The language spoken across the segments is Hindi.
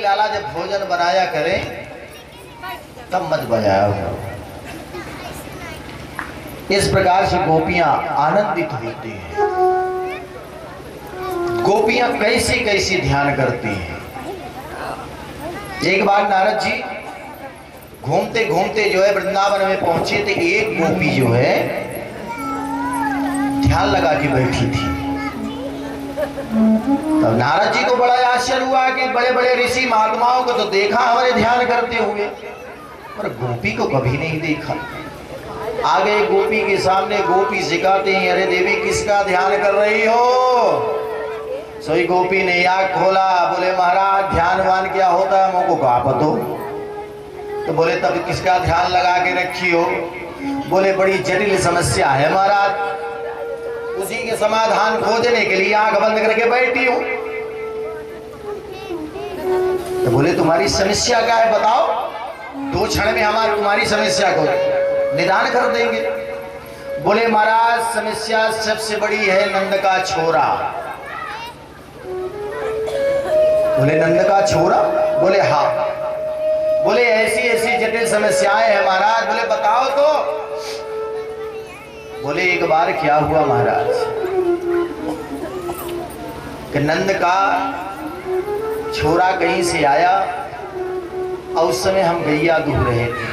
लाला जब भोजन बनाया करें तब मत बजाया। इस प्रकार से गोपियां आनंदित होती हैं। गोपियां कैसी कैसी ध्यान करती हैं। एक बार नारद जी घूमते घूमते जो है वृंदावन में पहुंचे तो एक गोपी जो है ध्यान लगा के बैठी थी। तब नारद जी को बड़ा आश्चर्य हुआ कि बड़े बड़े ऋषि महात्माओं को तो देखा हमारे ध्यान करते हुए, पर गोपी को कभी नहीं देखा। आगे गोपी के सामने गोपी सिखाते हैं, अरे देवी किसका ध्यान कर रही हो? सोई गोपी ने आँख खोला, बोले महाराज ध्यानवान क्या होता है मुझको कहा पतो। तो बोले तब किसका ध्यान लगा के रखी हो? बोले बड़ी जटिल समस्या है महाराज, उसी के समाधान खोजने के लिए आंख बंद करके बैठी हूं। तो बोले तुम्हारी समस्या क्या है बताओ, 2 क्षण में हमारी तुम्हारी समस्या को निदान कर देंगे। बोले महाराज समस्या सबसे बड़ी है नंद का छोरा। बोले नंद का छोरा? बोले हाँ। बोले ऐसी ऐसी जटिल समस्याएं हैं महाराज। बोले बताओ तो। बोले एक बार क्या हुआ महाराज कि नंद का छोरा कहीं से आया और उस समय हम गैया दूह रहे थे।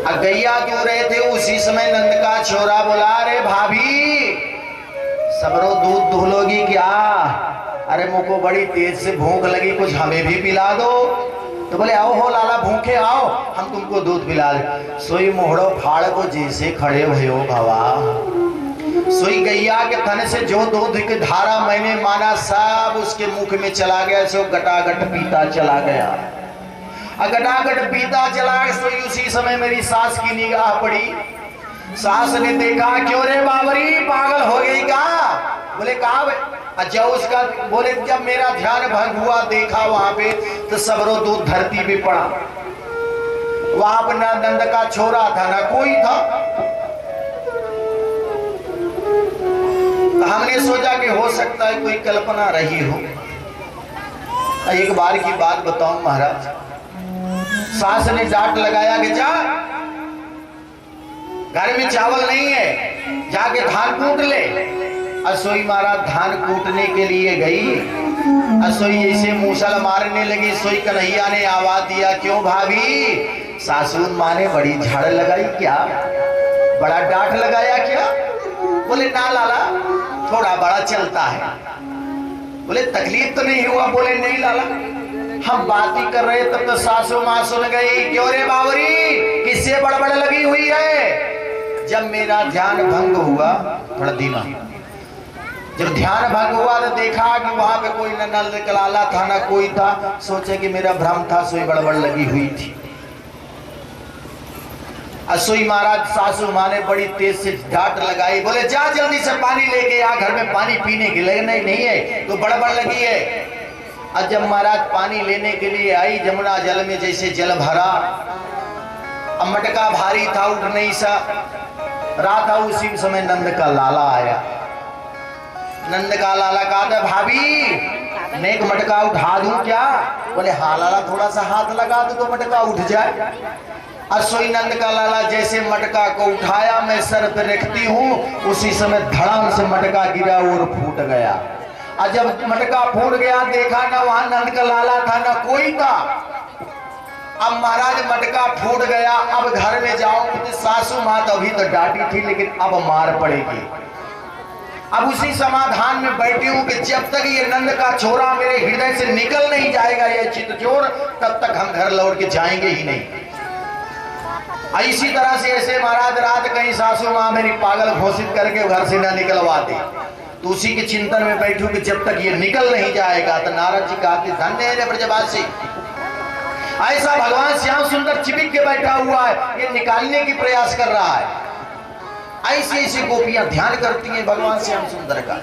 अब गैया दूह रहे थे उसी समय नंद का छोरा बोला, अरे भाभी सबरो दूध दूह लोगी क्या? अरे मुझको बड़ी तेज से भूख लगी, कुछ हमें भी पिला दो। तो बोले आओ हो लाला भूखे आओ हम तुमको दूध पिला दे। सोई मोहड़ो फाड़ को जैसे खड़े भयो भवा, सोई गैया के थन से जो दूध की धारा मैंने माना सब उसके मुख में चला गया। सो गटागट पीता चला गया, गटागट पीता चला गया। सोई उसी समय मेरी सास की निगाह पड़ी। सास ने देखा, क्यों रे बावरी पागल हो गई का? बोले कहा अच्छा उसका? बोले जब मेरा ध्यान भंग हुआ देखा वहां पे तो सबरो दूध धरती पे पड़ा। वहां पर ना नंद का छोरा था ना कोई था। तो हमने सोचा कि हो सकता है कोई कल्पना रही हो। एक बार की बात बताऊं महाराज, सास ने डांट लगाया कि जा घर में चावल नहीं है, जाके धान कूट ले। असोई महाराज धान कूटने के लिए गई, असोई ऐसे मूसल मारने लगी। सोई कन्हैया ने आवाज दिया, क्यों भाभी? सासुर माँ ने बड़ी झाड़ लगाई क्या? बड़ा डांट लगाया क्या? बोले ना लाला थोड़ा बड़ा चलता है। बोले तकलीफ तो नहीं हुआ? बोले नहीं लाला हम बात ही कर रहे तब तो सासू माँ सुन गई। क्यों रे बावरी किससे बड़बड़ लगी हुई है? जब मेरा ध्यान भंग हुआ, थोड़ा धीमा, जब ध्यान भंग हुआ तो देखा कि वहां पे कोई न नल कलाला था ना कोई था। सोचे कि मेरा भ्रम था, सोई बड़बड़ लगी हुई थी। असोई महाराज सासू माँ ने बड़ी तेज से डांट लगाई। बोले जा जल्दी से पानी लेके आ, घर में पानी पीने के लिए नहीं है तो बड़बड़ लगी है। और जब महाराज पानी लेने के लिए आई, जमुना जल में जैसे जल भरा, अब मटका भारी था उठ नहीं सा रहा था। उसी समय नंद का लाला आया। नंद का लाला कहा, भाभी मैं एक मटका उठा दूं क्या? बोले हाँ लाला थोड़ा सा हाथ लगा दो तो मटका उठ जाए। असोई नंद का लाला जैसे मटका को उठाया, मैं सर पे रखती हूँ उसी समय धड़ाम से मटका गिरा और फूट गया। और जब मटका फूट गया देखा ना वहां नंद का लाला था ना कोई था। अब महाराज मटका फूट गया, अब घर में जाऊं तो सासू माँ तो अभी तो डांटी थी लेकिन अब मार पड़ेगी। अब उसी समाधान में बैठी हूं कि जब तक ये नंद का छोरा मेरे हृदय से निकल नहीं जाएगा ये चित्तचोर, तब तक हम घर लौट के जाएंगे ही नहीं। इसी तरह से ऐसे महाराज रात कहीं सासू माँ मेरी पागल घोषित करके घर से ना निकलवाते, तो उसी के चिंतन में बैठू कि जब तक ये निकल नहीं जाएगा। तो नारद जी कहते धन्य है ब्रजवासी, ऐसा भगवान श्याम सुंदर चिपक के बैठा हुआ है, ये निकालने की प्रयास कर रहा है। ऐसी ऐसी गोपियां ध्यान करती हैं भगवान श्याम सुंदर का,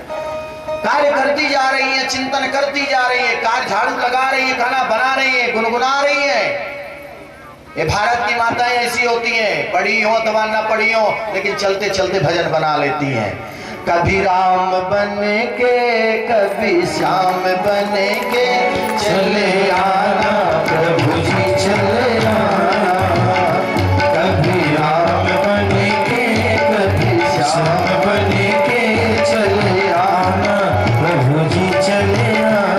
कार्य करती जा रही है, चिंतन करती जा रही है, कार झाड़ू लगा रही है, खाना बना रही है, गुनगुना रही है। ये भारत की माताएं ऐसी होती हैं, पढ़ी हो अथवा ना पढ़ी हो, लेकिन चलते चलते भजन बना लेती हैं। कभी राम बन के कभी श्याम बन के चले आना प्रभु जी चले आना। कभी राम बन के कभी श्याम बन के चले आना प्रभु जी चले आना।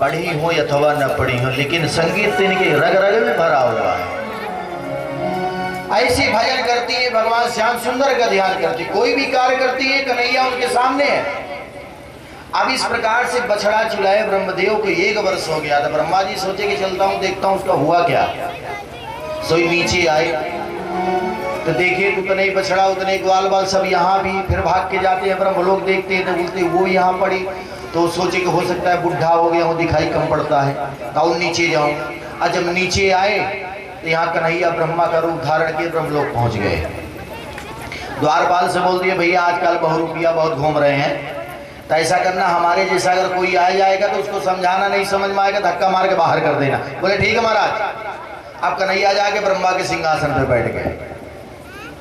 पढ़ी हो अथवा न पढ़ी हो, लेकिन संगीत इनके रग रग में भरा हुआ है। ऐसी भजन करती है, भगवान श्याम सुंदर का ध्यान करती, कोई भी कार्य करती है, कन्हैया उनके सामने है। अब इस प्रकार से बछड़ा चुलाए ब्रह्मदेव को 1 वर्ष हो गया था। ब्रह्मा जी सोचे कि चलता हूँ देखता हूँ उसका हुआ क्या। सोई नीचे आए तो देखे तो नहीं बछड़ा, उतने ग्वाल बाल सब यहाँ भी, फिर भाग के जाते हैं। ब्रह्म लोग देखते हैं तो बोलते वो यहाँ पड़ी, तो सोचे कि हो सकता है बुढ़ा हो गया हूँ, दिखाई कम पड़ता है, तो नीचे जाऊँ। और जब नीचे आए तो यहाँ कन्हैया ब्रह्मा का रूप धारण के ब्रह्म लोग पहुँच गए। द्वारपाल से बोल दिए भैया आजकल बहुरूपिया बहुत घूम रहे हैं, तो ऐसा करना हमारे जैसा अगर कोई आ जाएगा तो उसको समझाना, नहीं समझ में आएगा धक्का मार के बाहर कर देना। बोले ठीक है महाराज। अब कन्हैया जाके ब्रह्मा के सिंहासन पर बैठ गए।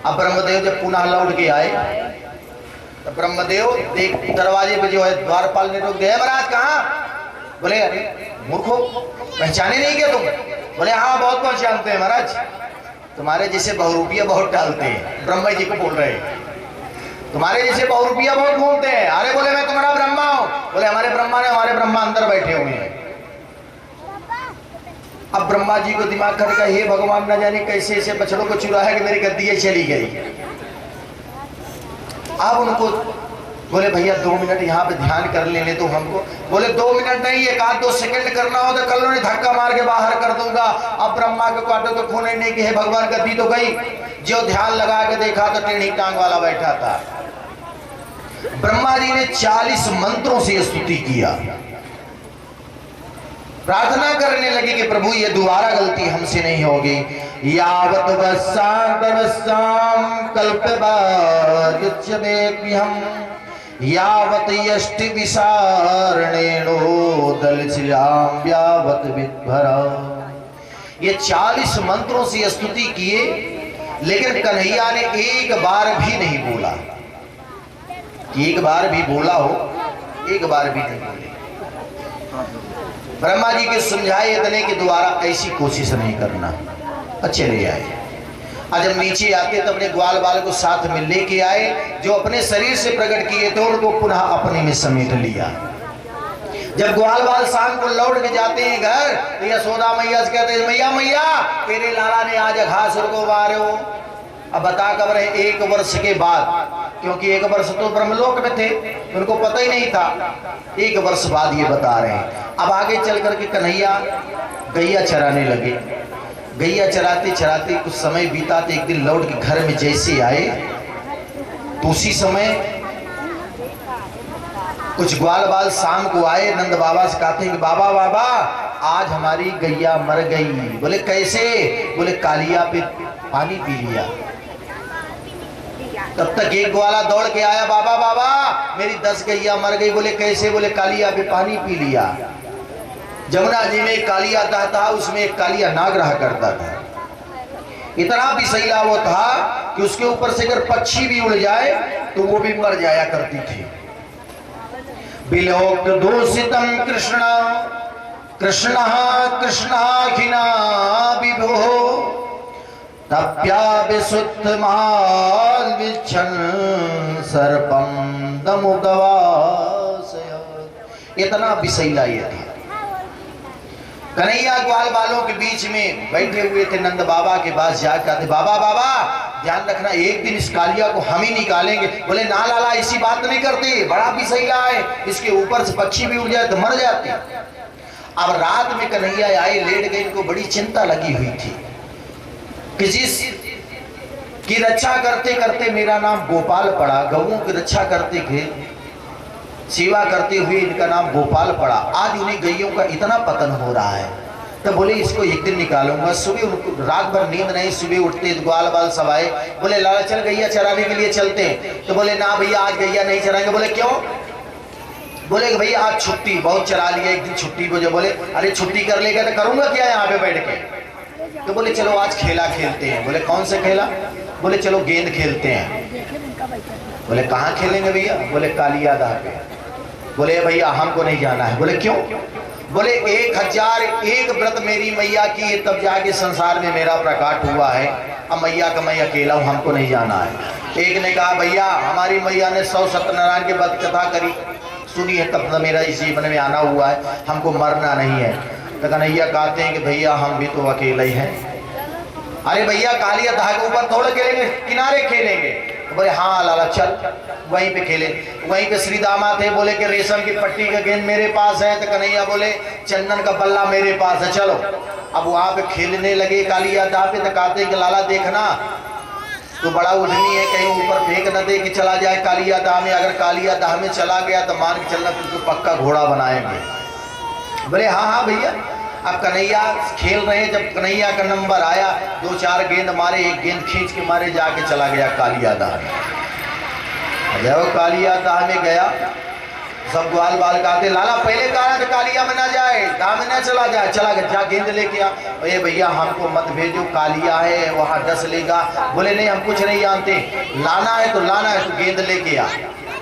अब ब्रह्मदेव जब पुनः लौट के आए तो ब्रह्मदेव देख दरवाजे पे जो है द्वारपाल ने रोक दिया, महाराज कहाँ? बोले अरे मूर्खो पहचाने नहीं क्या तुम? बोले हाँ बहुत पहचानते हैं महाराज, तुम्हारे जैसे बहुरूपिया बहुत डालते हैं। ब्रह्मा जी को बोल रहे हैं तुम्हारे जैसे बहुरूपिया बहुत घूमते हैं। अरे बोले मैं तुम्हारा ब्रह्मा हूँ। बोले हमारे ब्रह्मा ने, हमारे ब्रह्मा अंदर बैठे हुए हैं। अब ब्रह्मा जी को दिमाग खटका, हे भगवान न जाने कैसे ऐसे बछड़ों को चुराया कि मेरी गद्दी चली गई। अब उनको बोले भैया 2 मिनट यहाँ पे ध्यान कर लेने तो हमको। बोले 2 मिनट नहीं, 1-2 सेकंड करना हो तो कल उन्हें धक्का मार के बाहर कर दूंगा। अब ब्रह्मा को काटो तो खून नहीं कि है भगवान, गद्दी तो गई। जो ध्यान लगा के देखा तो टेढ़ी टांग वाला बैठा था। ब्रह्मा जी ने 40 मंत्रों से स्तुति किया, प्रार्थना करने लगे कि प्रभु ये दोबारा गलती हमसे नहीं होगी। यावत वस्साम कल्पबाद्यमेभ्यहम यावत यष्टि विसारणेनो दलचिलाम यावत विद्भरा। ये 40 मंत्रों से स्तुति किए, लेकिन कन्हैया ने एक बार भी नहीं बोला। एक बार भी बोला हो, एक बार भी नहीं बोले। ब्रह्मा जी के समझाए इतने कि दोबारा ऐसी कोशिश नहीं करना। चले आए। आज जब नीचे आते तो अपने ग्वाल बाल को साथ में लेके आए, जो अपने शरीर से प्रकट किए थे उनको पुनः अपने में समेट लिया। जब ग्वाल बाल शाम को लौट के जाते हैं घर तो यशोदा मैया से कहते हैं मैया मैया तेरे लाला ने आज घासुर को मारे हो। अब बता कब रहे 1 वर्ष के बाद, क्योंकि 1 वर्ष तो ब्रह्मलोक में थे, उनको पता ही नहीं था। 1 वर्ष बाद ये बता रहे हैं। अब आगे चल करके कन्हैया गैया चराने लगे। गैया चराते चराते कुछ समय बीता तो एक दिन लौट के घर में जैसे आए तो उसी समय कुछ ग्वाल बाल शाम को आए, नंद बाबा से कहते हैं कि बाबा बाबा आज हमारी गैया मर गई। बोले कैसे? बोले कालिया पे पानी पी लिया। तब तक एक ग्वाला दौड़ के आया, बाबा बाबा मेरी 10 गैया मर गई। बोले कैसे? बोले कालिया पे पानी पी लिया। जमुना जी में कालिया था, उसमें एक कालिया नाग रहा करता था। इतना भी सैला वो था कि उसके ऊपर से अगर पक्षी भी उड़ जाए तो वो भी मर जाया करती थी। बिलोक दूषितम कृष्ण कृष्ण कृष्णाखिना विभो तप्या विशुद्ध माल विच्छन सर्पम दमुगवासय। इतना बिसैला ये था। कन्हैया ग्वाल बालों के बीच में बैठे हुए थे, नंद बाबा के पास जाकर बाबा बाबा ध्यान रखना एक दिन इस कालिया को हम ही निकालेंगे। बोले ना लाला ऐसी बात नहीं करते, बड़ा बिसैला है, इसके ऊपर से पक्षी भी उड़ जाए तो मर जाते। अब रात में कन्हैया आए, लेट गए। इनको बड़ी चिंता लगी हुई थी कि जिस की रक्षा करते करते मेरा नाम गोपाल पड़ा, गौओं की रक्षा करते थे, सेवा करते हुए इनका नाम गोपाल पड़ा। आज उन्हें गैयों का इतना पतन हो रहा है। तो बोले इसको एक दिन निकालूंगा। सुबह उनको रात भर नींद नहीं, सुबह उठते ग्वाल बाल सब आए। बोले लाला चल गैया चराने के लिए चलते हैं। तो बोले ना भैया आज गैया नहीं चराएंगे। बोले क्यों? बोले भैया आज छुट्टी, बहुत चरा लिया, एक दिन छुट्टी को। जो बोले अरे छुट्टी कर लेगा तो करूंगा क्या यहाँ पे बैठ के? तो बोले चलो आज खेला खेलते हैं। बोले कौन सा खेला? बोले चलो गेंद खेलते हैं। बोले कहाँ खेलेंगे भैया? बोले कालिया दह पे। बोले भैया हमको नहीं जाना है। बोले क्यों? बोले 1001 व्रत मेरी मैया की, तब जाके संसार में मेरा प्रकाश हुआ है। अब मैया का मैं अकेला हूँ, हमको नहीं जाना है। एक ने कहा भैया हमारी मैया ने 100 सत्यनारायण की व्रत कथा करी सुनी है, तब मेरा इस जीवन में आना हुआ है, हमको मरना नहीं है। तो कन्हैया कहते हैं कि भैया हम भी तो अकेले ही हैं। अरे भैया कालिया दह के ऊपर थोड़ा खेलेंगे, किनारे खेलेंगे। बोले हाँ लाला चल वहीं पे खेले। वहीं पे श्री दामा थे, बोले कि रेशम की पट्टी का गेंद मेरे पास है। तो कन्हैया बोले चंदन का बल्ला मेरे पास है, चलो। अब वहां पे खेलने लगे कालिया दाह पे। तो कहते कि लाला देखना तो बड़ा उद्यमी है, कहीं ऊपर फेंक न दे कि चला जाए कालिया दाह में। अगर कालिया दाह में चला गया तो मान के चलना तुमको पक्का घोड़ा बनाएंगे। बोले हाँ हाँ भैया। अब कन्हैया खेल रहे, जब कन्हैया का नंबर आया 2-4 गेंद मारे, एक गेंद खींच के मारे, जाके चला गया कालिया दाह में। जब कालिया दाह में गया सब ग्वाल बाल कहते लाला पहले कहा था कालिया में ना जाए, दाह में ना चला जाए। चला गया, जा गेंद लेके आ। अरे भैया हमको मत भेजो, कालिया है वहाँ डस लेगा। बोले नहीं हम कुछ नहीं जानते, लाना है तो लाना है, तो गेंद लेके आ।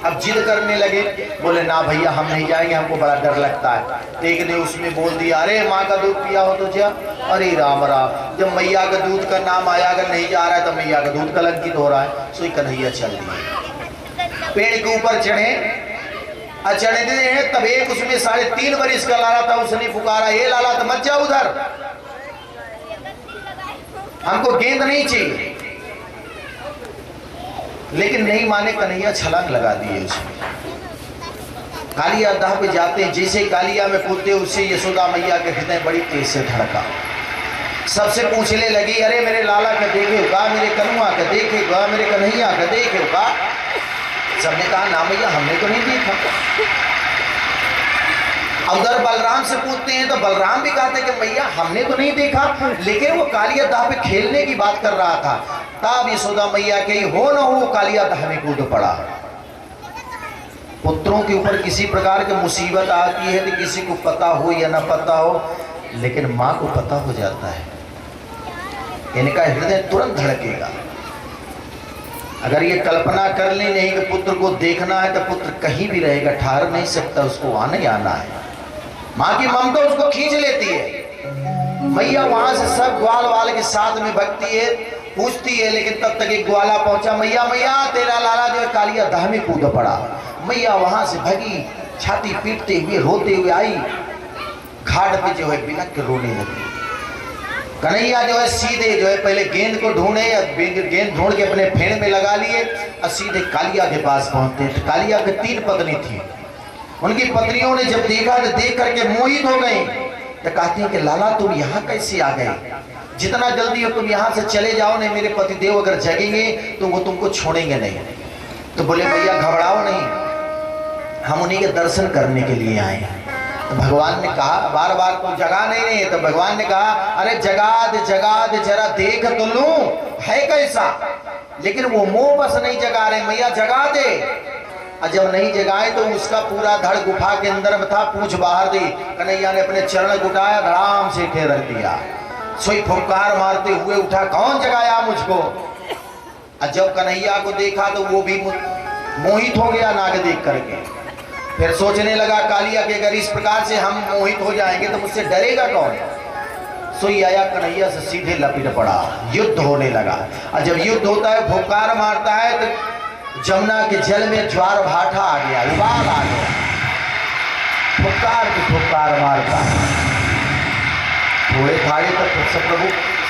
अब जिद करने लगे। बोले ना भैया हम नहीं जाएंगे, हमको बड़ा डर लगता है। एक ने उसमें बोल दिया अरे माँ का दूध पिया हो तो जा। अरे राम राम, जब मैया का दूध का नाम आया, अगर नहीं जा रहा है तो मैया का दूध कलंकित हो रहा है। सोई कन्हैया चल दिए, पेड़ के ऊपर चढ़े। चढ़े थे तब एक उसमें 3.5 वर्ष का लाला था, उसने पुकारा ये लाला तो मत जाओ उधर, हमको गेंद नहीं चाहिए। लेकिन नहीं माने, कन्हैया छलांग लगा दिए उसमें। कालिया दाह पे जाते हैं, जैसे ही कालिया में कूदते उससे यशोदा मैया के हृदय बड़ी तेज से धड़का। सबसे पूछने लगी, अरे मेरे लाला का देखे होगा, मेरे कनुआ का देखे होगा, मेरे कन्हैया का देखे होगा। सबने कहा ना मैया हमने तो नहीं देखा। उधर बलराम से पूछते हैं तो बलराम भी कहते कि मैया हमने तो नहीं देखा, लेकिन वो कालिया दाह पे खेलने की बात कर रहा था। तब यशोदा मैया के हो न हो कालिया दाह में कूद पड़ा। पुत्रों के ऊपर किसी प्रकार की मुसीबत आती है तो किसी को पता हो या ना पता हो, लेकिन माँ को पता हो जाता है, इनका हृदय तुरंत धड़केगा। अगर ये कल्पना कर ली नहीं कि पुत्र को देखना है तो पुत्र कहीं भी रहेगा, ठहर नहीं सकता, उसको आना ही आना है। माँ की ममता उसको खींच लेती है। मैया वहां से सब ग्वाल वाल के साथ में भगती है, पूछती है, लेकिन तब तक एक ग्वाला पहुंचा, मैया मैया तेरा लाला जो है कालिया दाह में कूद पड़ा। मैया वहां से भगी, छाती पीटते हुए रोते हुए आई, घाट पे जो है बिलक के रोने लगी। कन्हैया जो है सीधे जो है पहले गेंद को ढूंढे, गेंद ढूंढ के अपने फेड़ में लगा लिए और सीधे कालिया के पास पहुंचते। तो कालिया की 3 पत्नी थी। उनकी पत्नियों ने जब देखा तो देख करके मोहित हो गई। तो कहती है कि लाला तुम यहाँ कैसे आ गए, जितना जल्दी हो तुम यहाँ से चले जाओ, नहीं मेरे पतिदेव अगर जगेंगे तो वो तुमको छोड़ेंगे नहीं। तो बोले भैया घबराओ नहीं, हम उन्हीं के दर्शन करने के लिए आए हैं। तो भगवान ने कहा, बार बार तुम जगा नहीं रहे, तो भगवान ने कहा अरे जगा दे जरा देख तो लूं है कैसा। लेकिन वो मुंह बस नहीं जगा रहे, मैया जगा दे। और जब नहीं जगाए तो उसका पूरा धड़ गुफा के अंदर में था, पूंछ बाहर दी। कन्हैया ने अपने चरण गुटाया, धड़ाम से उठे रख दिया। सोई फुफकार मारते हुए उठा, कौन जगाया मुझको। और जब कन्हैया को देखा तो वो भी मोहित हो गया नाग देख करके। फिर सोचने लगा कालिया के अगर इस प्रकार से हम मोहित हो जाएंगे तो मुझसे डरेगा कौन। सोई आया कन्हैया से सीधे लपेट पड़ा, युद्ध होने लगा। और जब युद्ध होता है फुफकार मारता है तो जमुना के जल में ज्वार भाटा आ गया, उबाल आ गया। फुफकार मारता है। थोड़े थाड़े तक सब प्रभु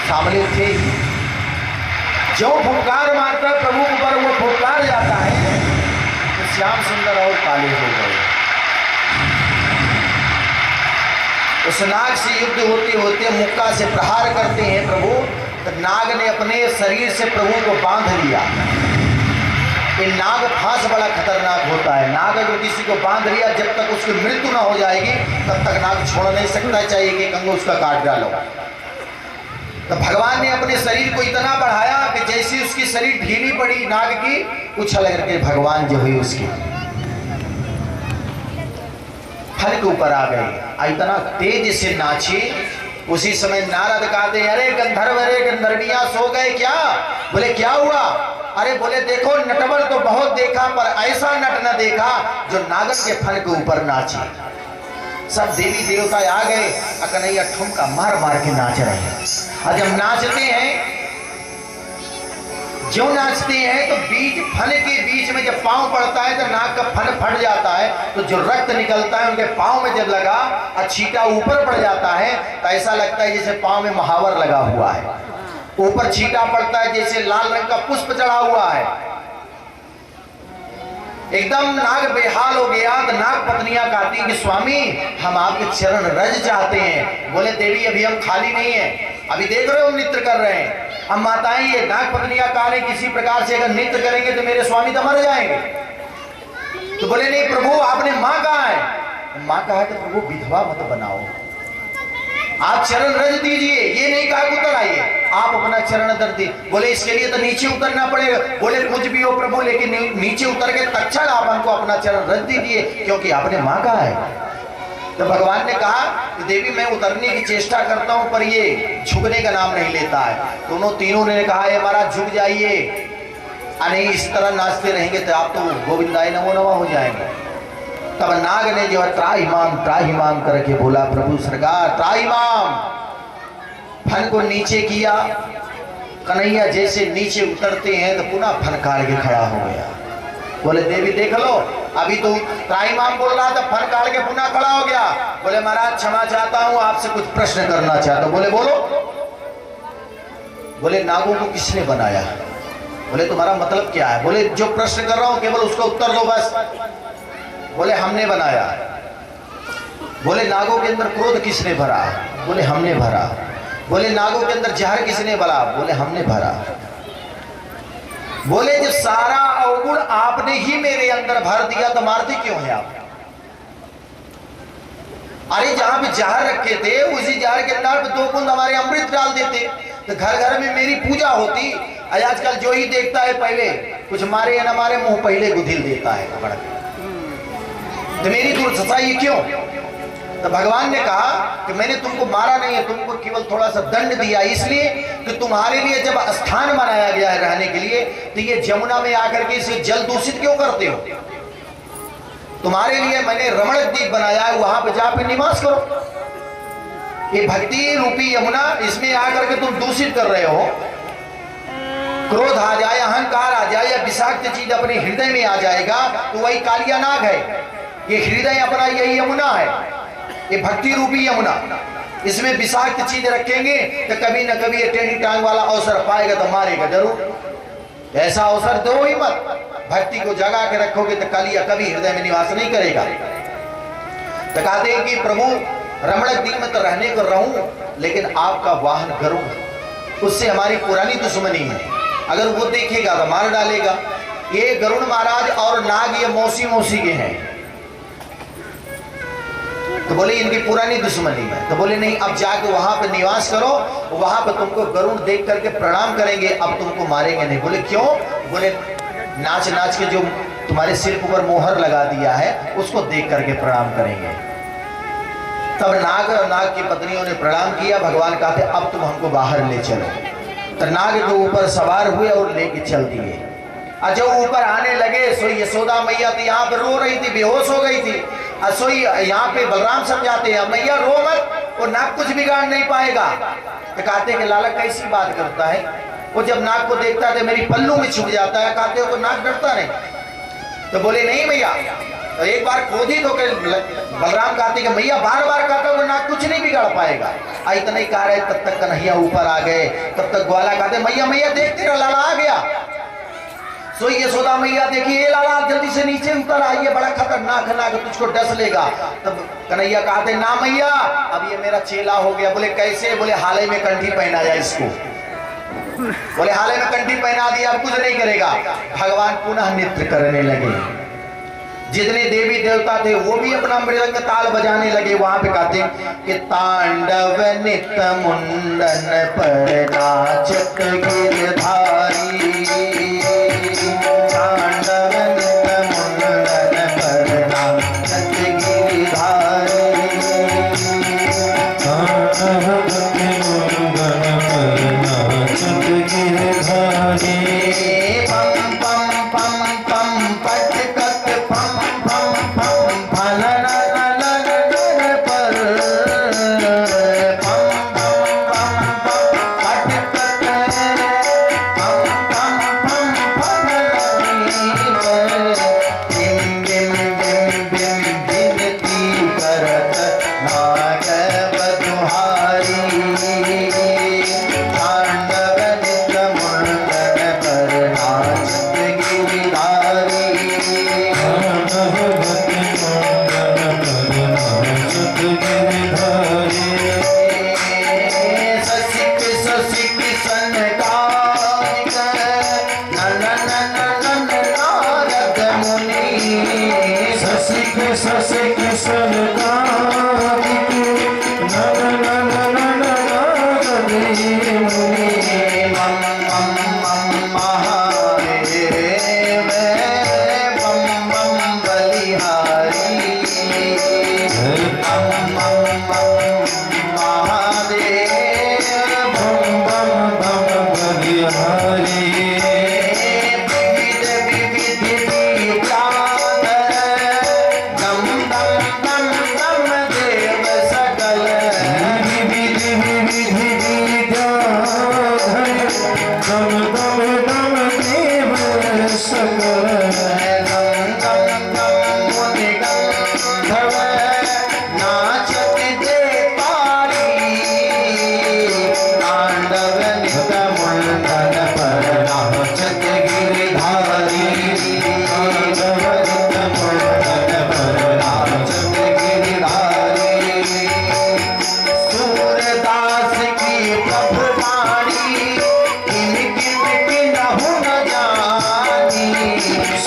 सामने थे। जो फुफकार मारता है प्रभु ऊपर वो फुफकार जाता है तो श्याम सुंदर और काले हो गए। उस नाग से युद्ध होते होते मुक्का से प्रहार करते हैं प्रभु, तो नाग ने अपने शरीर से प्रभु को बांध लिया। ये नाग फांस बड़ा खतरनाक होता है। नाग अगर किसी को बांध लिया, जब तक उसकी मृत्यु ना हो जाएगी तब तक नाग छोड़ नहीं सकता, चाहिए कि कंगो उसका काट डालो। तो भगवान ने अपने शरीर को इतना बढ़ाया कि जैसी उसकी शरीर ढीली पड़ी नाग की, उछल करके भगवान जो हुई उसकी फल के ऊपर आ गए। इतना तेज से नाचे। उसी समय नारद कहते अरे गंधर्व, अरे गंधर्वियां सो गए क्या। बोले क्या हुआ। अरे बोले देखो नटवर तो बहुत देखा पर ऐसा नट न देखा जो नागन के फन के ऊपर नाचे। सब देवी देवता आ गए, कन्हैया ठुमका मार मार के नाच रहे हैं। और जब नाचते हैं, जो नाचते हैं तो बीच फन के बीच में जब पांव पड़ता है तो नाक का फन फट जाता है, तो जो रक्त निकलता है उनके पांव में जब लगा और छींटा ऊपर पड़ जाता है तो ऐसा लगता है जैसे पांव में महावर लगा हुआ है। ऊपर छींटा पड़ता है जैसे लाल रंग का पुष्प चढ़ा हुआ है। एकदम नाग बेहाल हो गया। तो नाग पत्नियां कहती कि स्वामी हम आपके चरण रज चाहते हैं। बोले देवी अभी हम खाली नहीं है, अभी देख रहे हो हम नृत्य कर रहे हैं। हम माताएं ये नाग पत्नियां कह रहे किसी प्रकार से अगर नृत्य करेंगे तो मेरे स्वामी तो मर जाएंगे। तो बोले नहीं प्रभु आपने माँ कहा है। माँ कहा तो प्रभु विधवा मत बनाओ, आप चरण रज दीजिए। ये नहीं कहा उतर आइए, आप अपना चरण दर दी। बोले इसके लिए तो नीचे उतरना पड़ेगा। बोले कुछ भी हो प्रभु, लेकिन नीचे उतर के तत्क्षण आप हमको अपना चरण रज दीजिए, क्योंकि आपने माँ कहा है। तो भगवान ने कहा कि देवी मैं उतरने की चेष्टा करता हूं पर ये झुकने का नाम नहीं लेता है। दोनों तीनों ने कहा है महाराज झुक जाइए, नहीं इस तरह नाचते रहेंगे तो आप तो गोविंदाय नमो नमः हो जाएंगे। तब नाग ने जो है त्राहिमाम करके बोला प्रभु सरकार त्राहिमाम। फन को नीचे किया। कन्हैया जैसे नीचे उतरते हैं तो पुनः फन काट के खड़ा हो गया। बोले देवी देख लो, अभी तो त्राहिमाम बोल रहा था, फन काट के पुनः खड़ा हो गया। बोले महाराज क्षमा चाहता हूं, आपसे कुछ प्रश्न करना चाहता हूं। बोले बोलो। बोले नागों को किसने बनाया। बोले तुम्हारा मतलब क्या है? बोले जो प्रश्न कर रहा हूं केवल उसका उत्तर दो बस। बोले हमने बनाया। बोले नागों के अंदर क्रोध किसने भरा? बोले हमने भरा। बोले नागों के अंदर जहर किसने भरा? बोले हमने भरा। बोले जब सारा अवगुण आपने ही मेरे अंदर भर दिया तो मारते क्यों है आप? अरे जहां पे जहर रखे थे उसी जहर के अंदर पे 2 बूंद हमारे अमृत डाल देते तो घर घर में मेरी पूजा होती। आजकल जो ही देखता है पहले कुछ मारे या ना मारे मुंह पहले गुधिल देता है पकड़ के। तो मेरी दुर्दशा ये क्यों? तो भगवान ने कहा कि मैंने तुमको मारा नहीं है, तुमको केवल थोड़ा सा दंड दिया, इसलिए कि तुम्हारे लिए जब स्थान बनाया गया है रहने के लिए तो ये जमुना में आकर के इसे जल दूषित क्यों करते हो? तुम्हारे लिए मैंने रमणक द्वीप बनाया है, वहां पे जाकर निवास करो। ये भक्ति रूपी यमुना, इसमें आकर के तुम दूषित कर रहे हो। क्रोध आ जाए, अहंकार आ जाए या विषाक्त चीज अपने हृदय में आ जाएगा तो वही कालिया नाग है। ये हृदय अपना यही यमुना है, ये भक्ति रूपी यमुना। इसमें विषाक्त चीज रखेंगे तो कभी न कभी ये टेढ़ी टांग वाला अवसर पाएगा तो मारेगा जरूर। ऐसा अवसर दो ही मत। भक्ति को जगा के रखोगे तो कालिया कभी हृदय में निवास नहीं करेगा। तो कहते हैं कि प्रभु रमणक द्वीप में तो रहने को रहूं, लेकिन आपका वाहन गरुड़, उससे हमारी पुरानी दुश्मनी है। अगर वो देखेगा तो मार डालेगा। ये गरुड़ महाराज और नाग ये मौसी मौसी के हैं। तो बोले इनकी पुरानी दुश्मनी है। तो बोले नहीं, अब जाके वहां पे निवास करो, वहां पे तुमको गरुड़ देख करके प्रणाम करेंगे, अब तुमको मारेंगे नहीं। बोले क्यों? बोले नाच नाच के जो तुम्हारे सिर पर मोहर लगा दिया है उसको देख करके प्रणाम करेंगे। तब नाग और नाग की पत्नियों ने प्रणाम किया। भगवान कहते अब तुम हमको बाहर ले चलो। तो नाग के ऊपर सवार हुए और लेके चल दिए। और जब ऊपर आने लगे सो यशोदा मैया तो यहाँ पे रो रही थी, बेहोश हो गई थी। असोई यहाँ पे बलराम समझाते हैं मैया रो मत, वो नाग कुछ बिगाड़ नहीं पाएगा। तो कहते हैं कि लाला कैसी बात करता है? वो जब नाग को देखता है तो मेरी पल्लू में छुप जाता है। कहते हो नाग डरता नहीं? तो बोले नहीं मैया। तो एक बार क्रोधित होकर बलराम कहते कि मैया बार बार कहता वो नाग कुछ नहीं बिगाड़ पाएगा। इतना ही कह रहे तब तक कन्हैया ऊपर आ गए। तब तक ग्वाला कहते मैया मैया देखते रहो लाला आ गया। सो यशोदा मैया देखिए लाला जल्दी से नीचे उतर आइए, बड़ा खतरनाक नाग तुझको डस लेगा। तब कन्हैया कहते ना मैया अब ये मेरा चेला हो गया। बोले कैसे? बोले हाले में कंठी पहनाया इसको। बोले हाले में कंठी पहना दिया, अब कुछ नहीं करेगा। भगवान पुनः नृत्य करने लगे। जितने देवी देवता थे वो भी अपना मृदंग ताल बजाने लगे। वहां पे कहते कि तांडव नित मुंडन पर नाचत गिरधारी, तांडव नित मुंडन पर नाचत गिरधारी, तांडव नित मुंडन पर नाचत गिरधारी। पम पम पम पम पट Jagannatha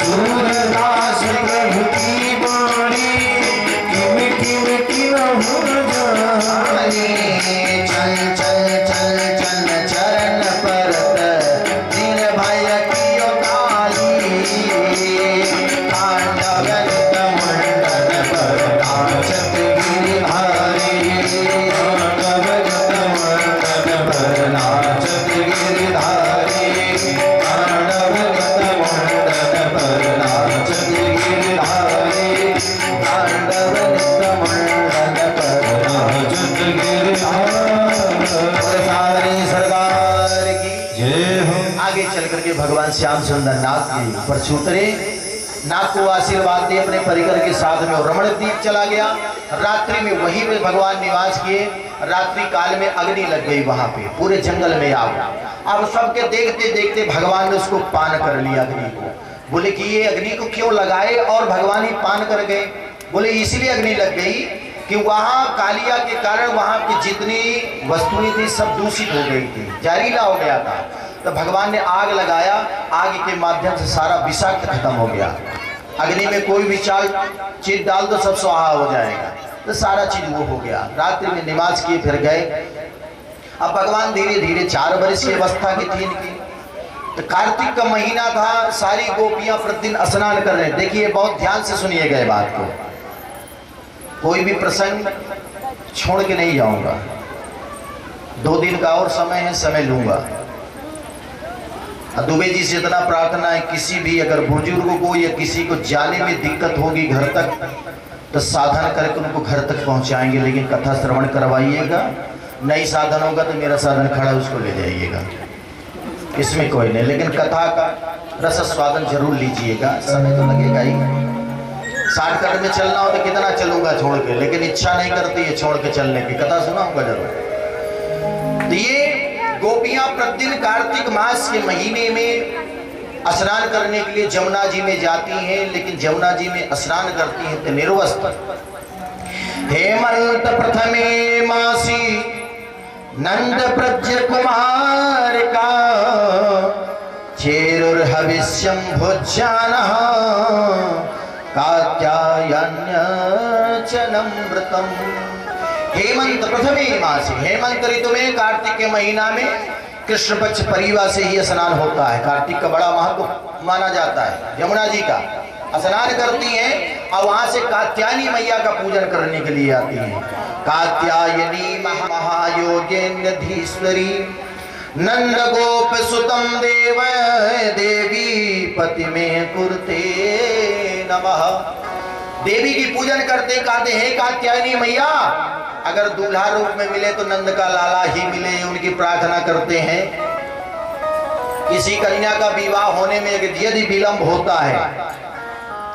सूरदास प्रभु की बाणी किम किम किम हो जानी। चल चल चल चल चरण परत निर्भय कियो काली। तांडव मुंडन पर नाचत गिरधारी। तांडव मुंडन पर नाचत गिरधारी। तांडव मुंडन पर नाचत गिरधारी। तांडव मुंडन पर नाचत गिरधारी। सरदार की जय हो। आगे चल करके भगवान श्याम सुंदर नाथ जी पर छूतरे, नाथ को आशीर्वाद दे अपने परिकर के साथ में रमण द्वीप चला गया। रात्रि में वहीं पे भगवान निवास किए। रात्रि काल में अग्नि लग गई वहां पे, पूरे जंगल में आग। अब सबके देखते देखते भगवान ने उसको पान कर लिया अग्नि को। बोले कि ये अग्नि को क्यों लगाए और भगवान ही पान कर गए? बोले इसलिए अग्नि लग गई कि वहां कालिया के कारण वहां की जितनी वस्तुएं थी सब दूषित हो गई थी, जहरीला हो गया था। तो भगवान ने आग लगाया, आग के माध्यम से सारा विषाक्त खत्म हो गया। अग्नि में कोई भी चीज डाल दो सब स्वाहा हो जाएगा, तो सारा चीज वो हो गया। रात्रि में निवास किए फिर गए। अब भगवान धीरे धीरे 4 वर्ष की अवस्था की थी इनकी। तो कार्तिक का महीना था, सारी गोपियां प्रतिदिन स्नान कर रहे। देखिए बहुत ध्यान से सुनिए गए बात को, कोई भी प्रसंग छोड़ के नहीं जाऊंगा। 2 दिन का और समय है, समय लूंगा। दुबे जी से इतना प्रार्थना है, किसी भी अगर बुजुर्ग को या किसी को जाने में दिक्कत होगी घर तक, तो साधन करके उनको घर तक पहुंचाएंगे, लेकिन कथा श्रवण करवाइएगा। नहीं साधन होगा तो मेरा साधन खड़ा उसको ले जाइएगा, इसमें कोई नहीं, लेकिन कथा का रस स्वादन जरूर लीजिएगा। समय तो लगेगा ही। शॉर्टकट में चलना हो तो कितना चलूंगा छोड़ के, लेकिन इच्छा नहीं करती है छोड़ के चलने की। कथा सुनाऊंगा जरूर। तो ये गोपियां प्रतिदिन कार्तिक मास के महीने में स्नान करने के लिए जमुना जी में जाती हैं, लेकिन जमुना जी में स्नान करती हैं तो निर्वस्त्र। हेमंत प्रथमे मासी नंद प्रज कुमार का चेरुर हविष्यम भोज्यान कात्यायन्य चनमृतम। हेमंत प्रथमे मासी, हेमंत ऋतु में कार्तिक के महीना में कृष्ण पक्ष परिवा से ही स्नान होता है। कार्तिक का बड़ा महत्व माना जाता है। यमुना जी का स्नान करती हैं और वहां से कात्यायनी मैया का पूजन करने के लिए आती हैं। कात्यायनी महायोगेन्द्रधीश्वरी नंद गोप सुतम देव देवी पति में कुरते नमः। देवी की पूजन करते कहते हैं कात्यायनी मैया अगर दूल्हा रूप में मिले तो नंद का लाला ही मिले, उनकी प्रार्थना करते हैं। किसी कन्या का विवाह होने में यदि विलंब होता है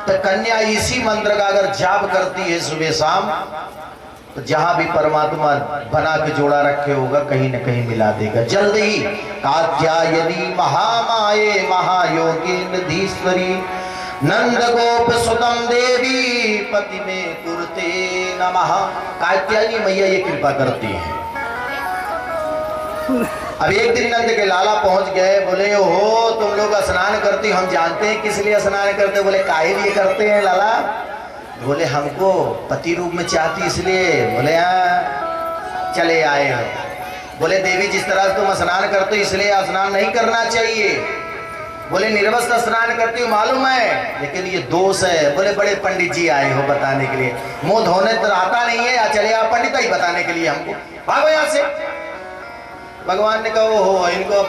तो कन्या इसी मंत्र का अगर जाप करती है सुबह शाम, तो जहां भी परमात्मा बना के जोड़ा रखे होगा कहीं न कहीं मिला देगा जल्द ही। कात्यायनी महामाये महायोगेन्द्रधीश्वरी नंद गोप सुतम देवी पति में कुरते नमः। कात्यायनी मैया ये कृपा करती है। अब एक दिन नंद के लाला पहुंच गए, बोले हो तुम लोग स्नान करती, हम जानते हैं किस लिए स्नान करते। बोले काहे लिए करते हैं लाला? बोले हमको पति रूप में चाहती इसलिए। बोले हाँ चले आए हो। बोले देवी जिस तरह तुम स्नान करते हो इसलिए स्नान नहीं करना चाहिए। बोले निर्वस्त्र स्नान करती हूँ मालूम है, लेकिन ये दोष है। बोले बड़े पंडित जी आए हो बताने के लिए, मुंह धोने तो आता नहीं है, या चले आप पंडित ही बताने के लिए हमको, भागो यहाँ से। भगवान ने कहा हो इनको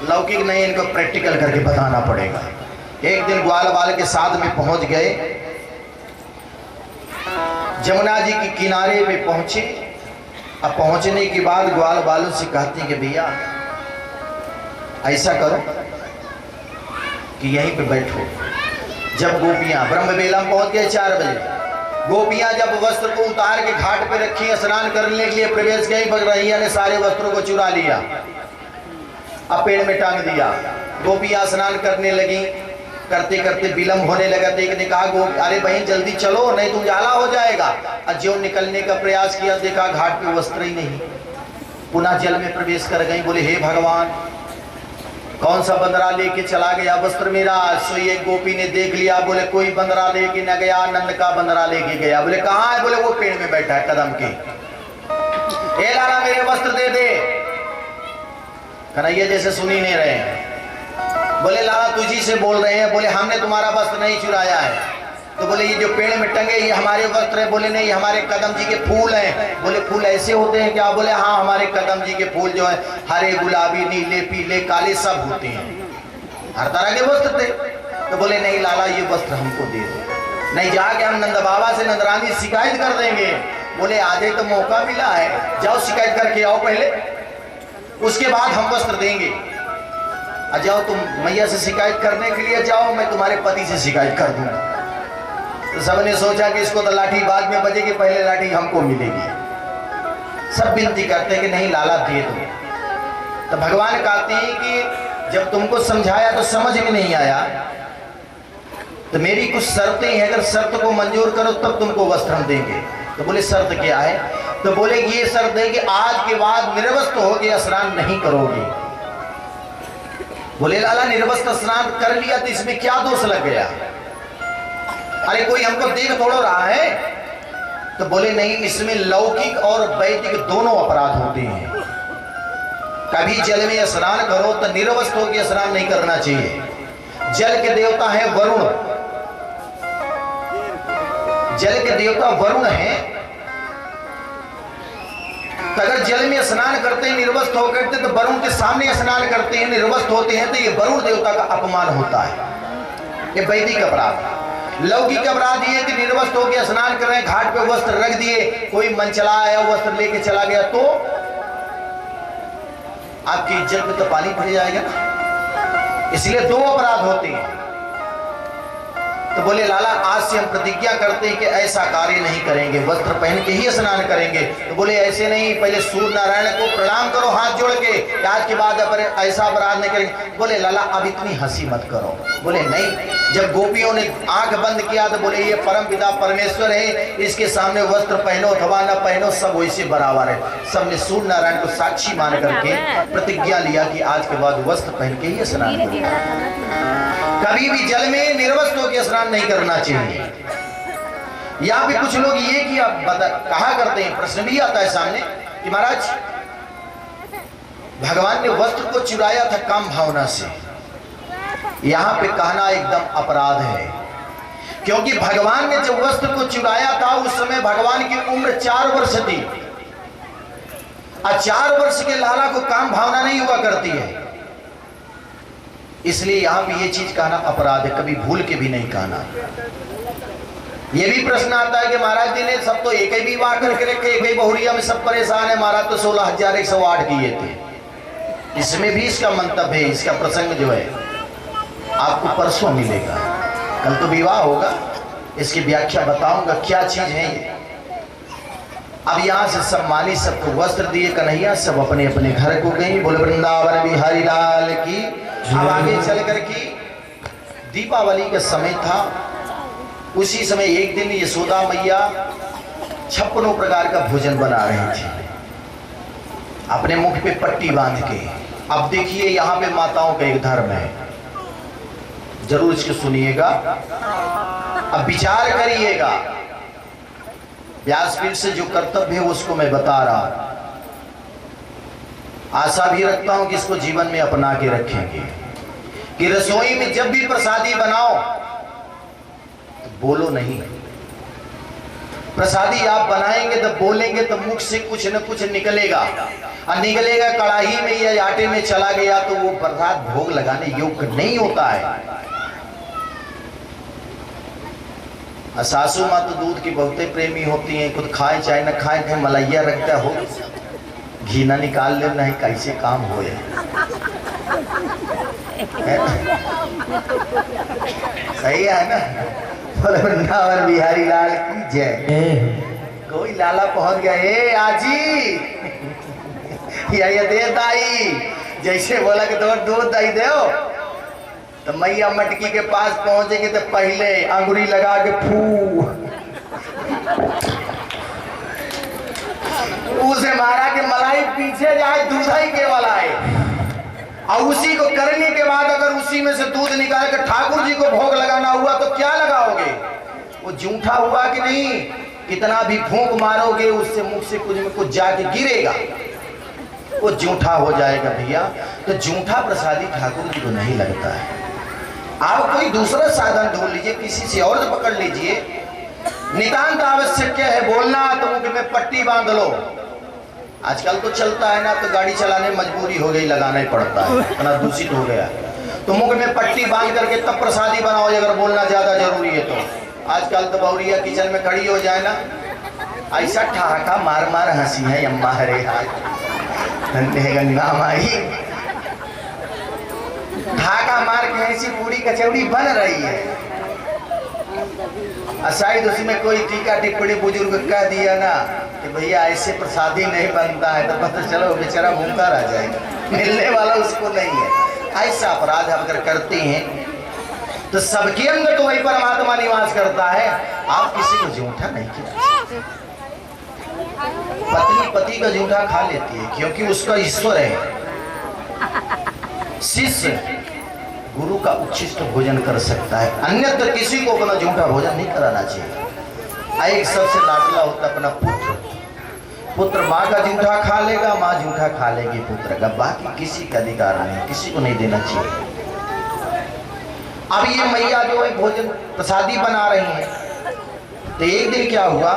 लौकिक नहीं, इनको प्रैक्टिकल करके बताना पड़ेगा। एक दिन ग्वाल बाल के साथ में पहुंच गए, जमुना जी के किनारे पे पहुंचे। अब पहुंचने के बाद ग्वाल बालों से कहती कि भैया ऐसा करो कि यहीं पे बैठो। जब गोपियां ब्रह्म बेला में पहुंच गए 4 बजे, गोपियां जब वस्त्र को उतार के घाट पे रखी, स्नान करने के लिए प्रवेश गई, बगरैया ने सारे वस्त्रों को चुरा लिया, अब पेड़ में टांग दिया। गोपियां स्नान करने लगी, करते करते विलंब होने लगा। देखने कहा अरे बहन जल्दी चलो नहीं तो उजाला हो जाएगा। और जो निकलने का प्रयास किया, देखा घाट पे वस्त्र ही नहीं, पुनः जल में प्रवेश कर गई। बोले हे भगवान कौन सा बंदरा लेके चला गया वस्त्र मेरा? सो ये गोपी ने देख लिया, बोले कोई बंदरा लेके न गया, नंद का बंदरा लेके गया। बोले कहाँ है? बोले वो पेड़ में बैठा है कदम के। ए लाला मेरे वस्त्र दे दे। कन्हैया जैसे सुन ही नहीं रहे हैं। बोले लाला तुझी से बोल रहे हैं। बोले हमने तुम्हारा वस्त्र नहीं चुराया है। तो बोले ये जो पेड़ में टंगे ये हमारे वस्त्र है। बोले नहीं, हमारे कदम जी के फूल हैं। बोले फूल ऐसे होते हैं क्या? बोले हाँ, हमारे कदम जी के फूल जो है हरे, गुलाबी, नीले, पीले, काले सब होते हैं, हर तरह के वस्त्र थे। तो बोले नहीं लाला ये वस्त्र हमको दे दो, नहीं जाके हम नंद बाबा से नंदरानी शिकायत कर देंगे। बोले आधे तो मौका मिला है, जाओ शिकायत करके आओ पहले, उसके बाद हम वस्त्र देंगे। जाओ तुम मैया से शिकायत करने के लिए जाओ, मैं तुम्हारे पति से शिकायत कर दूंगा। तो सबने सोचा कि इसको तो लाठी बाद में बजेगी, पहले लाठी हमको मिलेगी। सब विनती करते हैं कि नहीं लाला दे दो। तो भगवान कहते हैं कि जब तुमको समझाया तो समझ में नहीं आया, तो मेरी कुछ शर्तें हैं, अगर शर्त को मंजूर करो तब तुमको वस्त्र हम देंगे। तो बोले शर्त क्या है? तो बोले ये शर्त है कि आज के बाद निर्वस्त्र होकर स्नान नहीं करोगे। बोले लाला निर्वस्त्र स्नान कर लिया तो इसमें क्या दोष लग गया? अरे कोई हमको देख थोड़ा रहा है। तो बोले नहीं, इसमें लौकिक और वैदिक दोनों अपराध होते हैं। कभी जल में स्नान करो तो निर्वस्त्र होकर स्नान नहीं करना चाहिए। जल के देवता है वरुण, जल के देवता वरुण है। तो अगर जल में स्नान करते हैं निर्वस्त्र होकर तो वरुण के सामने स्नान करते हैं निर्वस्त्र होते हैं, तो ये वरुण देवता का अपमान होता है, ये वैदिक अपराध। लौकिक अपराध ये कि निर्वस्त्र होकर स्नान कर रहे हैं, घाट पे वस्त्र रख दिए, कोई मन चला आया वस्त्र लेके चला गया तो आपकी इज्जत में तो पानी भर जाएगा ना। इसलिए दो अपराध होते हैं। तो बोले लाला आज से हम प्रतिज्ञा करते हैं कि ऐसा कार्य नहीं करेंगे, वस्त्र पहन के ही स्नान करेंगे। तो बोले ऐसे नहीं, पहले सूर्य नारायण को प्रणाम करो हाथ जोड़ के, आज के बाद ऐसा अपराध नहीं करेंगे। बोले लाला अब इतनी हंसी मत करो। बोले नहीं, जब गोपियों ने आंख बंद किया तो बोले ये परम पिता परमेश्वर है, इसके सामने वस्त्र पहनो अथवा न पहनो सब वैसे बराबर है। सबने सूर्य नारायण को साक्षी मान करके प्रतिज्ञा लिया कि आज के बाद वस्त्र पहन के ही स्नान करेंगे, कभी भी जल में निर्वस्त्र होकर स्नान नहीं करना चाहिए। यहाँ पे कुछ लोग ये किया कहा करते हैं, प्रश्न भी आता है सामने कि महाराज भगवान ने वस्त्र को चुराया था काम भावना से। यहाँ पे कहना एकदम अपराध है, क्योंकि भगवान ने जब वस्त्र को चुराया था उस समय भगवान की उम्र 4 वर्ष थी, और 4 वर्ष के लाला को काम भावना नहीं हुआ करती है। इसलिए यहां भी ये चीज कहना अपराध है, कभी भूल के भी नहीं कहना। ये भी प्रश्न आता है कि महाराज जी ने सब तो एक ही विवाह करके रखे, एक ही बहुरिया में सब परेशान है, महाराज तो 16,108 किए थे। इसमें भी इसका मंतव्य है, इसका प्रसंग जो है आपको परसों मिलेगा, कल तो विवाह होगा, इसकी व्याख्या बताऊंगा क्या चीज है ये। अब यहाँ से सब माली सबको वस्त्र दिए कन्हैया, सब अपने अपने घर को गई। बोले वृंदावन बिहारी लाल की। अब आगे चल कर की दीपावली का समय था, उसी समय एक दिन यशोदा मैया 56 प्रकार का भोजन बना रही थी अपने मुख पे पट्टी बांध के। अब देखिए यहाँ पे माताओं का एक धर्म है, जरूर इसको सुनिएगा, अब विचार करिएगा। व्यासपीठ से जो कर्तव्य है उसको मैं बता रहा हूं, आशा भी रखता हूं कि इसको जीवन में अपना के रखेंगे। कि रसोई में जब भी प्रसादी बनाओ तो बोलो नहीं, प्रसादी आप बनाएंगे तो बोलेंगे तो मुख से कुछ न कुछ निकलेगा, और निकलेगा कढ़ाई में या आटे में चला गया तो वो प्रसाद भोग लगाने योग्य नहीं होता है। सासू माँ तो दूध की बहुत प्रेमी होती हैं, खुद खाए चाहे न खाए, कहीं मलैया रखता हो, घी ना निकाल ले नहीं कैसे काम हो। सही है ना? वृंदावन बिहारी लाल की जय। कोई लाला पहुंच गया, ए आजी या ये दे दाई, जैसे बोला कि तो दूध दही दे, तो मैया मटकी के पास पहुंचेगी तो पहले अंगुरी लगा के फू उसे मारा कि मलाई पीछे जाए, दूसरा ही केवल आए। और उसी को करने के बाद अगर उसी में से दूध निकाल कर ठाकुर जी को भोग लगाना हुआ तो क्या लगाओगे? वो जूठा हुआ कि नहीं? कितना भी फूंक मारोगे उससे मुख से कुछ में कुछ जाके गिरेगा, वो जूठा हो जाएगा भैया। तो जूठा प्रसादी ठाकुर जी को नहीं लगता है। आप कोई दूसरा साधन ढूंढ लीजिए, किसी से और पकड़ लीजिए। नितांत आवश्यक है बोलना तो मुख में पट्टी बांध लो। आजकल तो चलता है ना, तो गाड़ी चलाने मजबूरी हो गई, लगाना ही पड़ता है, इतना दूषित हो गया। तो मुख में पट्टी बांध करके तब प्रसादी बनाओ अगर बोलना ज्यादा जरूरी है तो। आजकल तो बहुरिया किचन में खड़ी हो जाए ना, ऐसा ठहाका मार मार हंसी है अम्मा हरे गंगा माई, ठहाका मार के ऐसी पूरी कचौड़ी बन रही है। शायद उसमें कोई टीका टिप्पणी बुजुर्ग कह दिया ना कि भैया ऐसे प्रसादी नहीं बनता है, तो पता चलो बेचारा भूखा रह जाएगा, मिलने वाला उसको नहीं है। ऐसा अपराध अगर करते हैं तो सबके अंदर तो वही परमात्मा निवास करता है। आप किसी को झूठा नहीं खिला। पत्नी पति का झूठा खा लेती है क्योंकि उसका ईश्वर है। शिष्य गुरु का उच्छिष्ट भोजन कर सकता है, अन्यथा किसी को अपना झूठा भोजन नहीं कराना चाहिए। एक सबसे लाडला होता अपना पुत्र, पुत्र माँ का झूठा खा लेगा, माँ झूठा खा लेगी पुत्र का, बाकी किसी का अधिकार नहीं, किसी को नहीं देना चाहिए। अब ये मैया जो है भोजन प्रसादी बना रही है, तो एक दिन क्या हुआ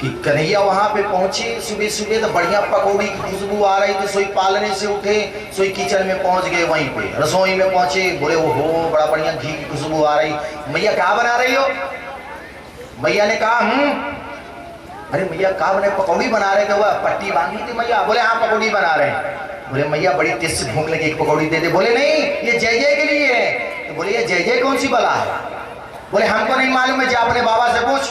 कि कन्हैया वहां पे पहुंचे सुबह सुबह, तो बढ़िया पकौड़ी की खुशबू आ रही थी। सोई पालने से उठे, सोई किचन में पहुंच गए, वहीं पे रसोई में पहुंचे, बोले वो हो बड़ा बढ़िया घी की खुशबू आ रही। मैया क्या बना रही हो? मैया ने कहा अरे मैया क्या बने? पकौड़ी बना रहे थे। वह पट्टी बांधी थी मैया? बोले हाँ पकौड़ी बना रहे हैं। बोले मैया बड़ी तेज से भूख लगी, एक पकौड़ी दे दे। बोले नहीं ये जय जय के लिए है। तो बोले ये जय जय कौन सी बला है? बोले हमको नहीं मालूम है, जा अपने बाबा से पूछ।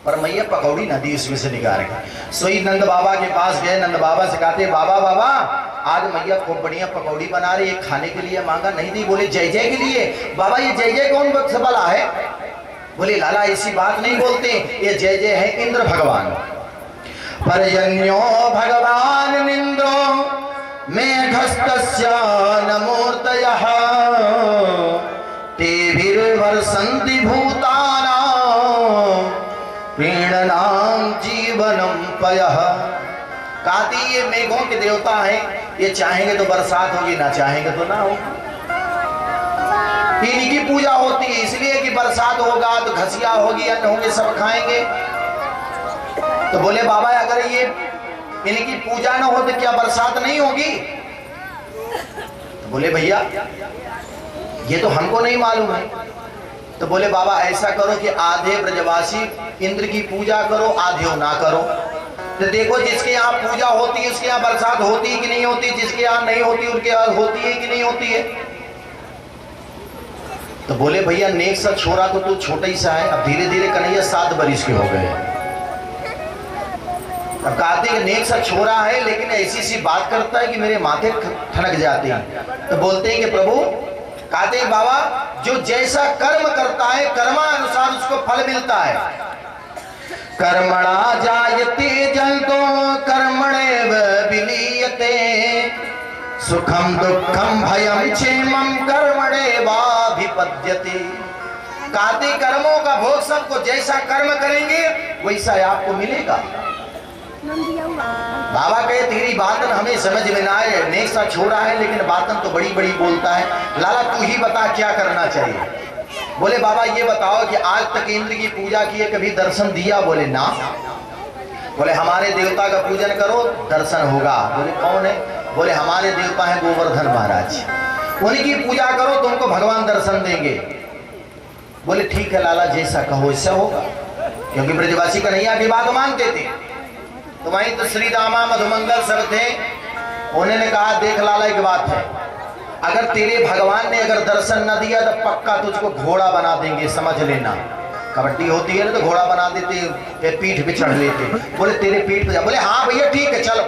पर मैया पकौड़ी न दी उसमें से निकाल के। सोई नंद बाबा के पास गए, नंद बाबा से कहते बाबा बाबा आज मैया खूब बढ़िया पकौड़ी बना रही है, खाने के लिए मांगा, नहीं दी। बोले जय जय के लिए। बाबा ये जय जय कौन से बला है? बोले लाला ऐसी बात नहीं बोलते, ये जय जय है इंद्र भगवान। पर्जन्यो भगवान निंद्रो मेघस्तस्य नमूर्तयः तेभिर्वर्षन्ति भूतानां प्रीणनां जीवनम पयः। कहती ये मेघों के देवता हैं, ये चाहेंगे तो बरसात होगी, ना चाहेंगे तो ना होगी। इनकी पूजा होती है इसलिए कि बरसात होगा तो घसिया होगी, अन्न होंगे, सब खाएंगे। तो बोले बाबा अगर ये इनकी पूजा ना हो तो क्या बरसात नहीं होगी? तो बोले भैया ये तो हमको नहीं मालूम है। तो बोले बाबा ऐसा करो कि आधे ब्रजवासी इंद्र की पूजा करो, आधे ना करो। तो देखो जिसके यहाँ पूजा होती है उसके यहाँ बरसात होती है कि नहीं होती, जिसके यहाँ नहीं होती उनके यहाँ होती है कि नहीं होती है। तो बोले भैया नेक सा छोरा तो तू छोटा ही सा है, अब धीरे धीरे कन्हैया 7 बरिस के हो गए। अब कहते हैं नेक सा छोरा है लेकिन ऐसी सी बात करता है कि मेरे माथे ठनक जाते हैं। तो बोलते हैं कि प्रभु, कहते हैं बाबा जो जैसा कर्म करता है कर्मानुसार उसको फल मिलता है। कर्मणा जायते जल्दो कर्मणेव विलीयते सुखम दुखम भयम क्षेमम कर्मणेवाभिपद्यते। कहते कर्मों का भोग सबको जैसा कर्म करेंगे वैसा आपको मिलेगा। बाबा कहे तेरी बातन हमें समझ में ना आए, नेक सा छोरा है लेकिन बातन तो बड़ी बड़ी बोलता है, लाला तू ही बता क्या करना चाहिए। बोले बाबा ये बताओ कि आज तक इंद्र की पूजा की है, कभी दर्शन दिया? बोले ना। बोले हमारे देवता का पूजन करो दर्शन होगा। बोले कौन है? बोले हमारे देवता है गोवर्धन महाराज, उनकी पूजा करो तुमको भगवान दर्शन देंगे। बोले ठीक है लाला जैसा कहो वैसा होगा, क्योंकि ब्रजवासी कन्हैया की बात मानते थे। तो वहीं तो श्री दामा मधुमंगल सब थे, उन्होंने कहा देख लाला एक बात है, अगर तेरे भगवान ने अगर दर्शन न दिया तो पक्का तुझको घोड़ा बना देंगे, समझ लेना। कबड्डी होती है ना तो घोड़ा बना देते, पीठ पे चढ़ लेते। बोले तेरे पीठ पे जा। बोले हाँ भैया ठीक है चलो।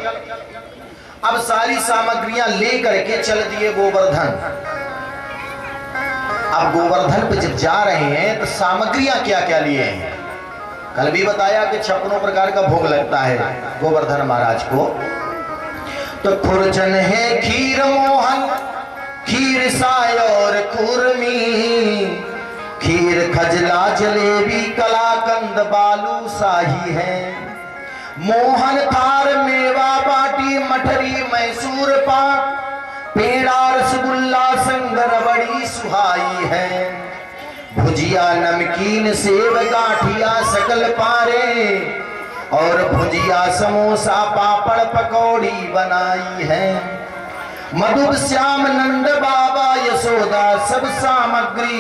अब सारी सामग्रियां ले करके चल दिए गोवर्धन। अब गोवर्धन पे जब जा रहे हैं तो सामग्रियां क्या क्या लिए हैं? कल भी बताया कि 56 प्रकार का भोग लगता है गोवर्धन महाराज को। तो खुरचन है खीर मोहन, खीर साय और खुरमी, खीर खजला जलेबी कलाकंद बालू शाही है, मोहन थार मेवा बाटी मठरी मैसूर पाक, पेड़ा रसगुल्ला संगर बड़ी सुहाई है, भुजिया नमकीन सेव गाठिया सकल पारे, और भुजिया समोसा पापड़ पकौड़ी बनाई है, मधुर श्याम नंद बाबा यशोदा सब सामग्री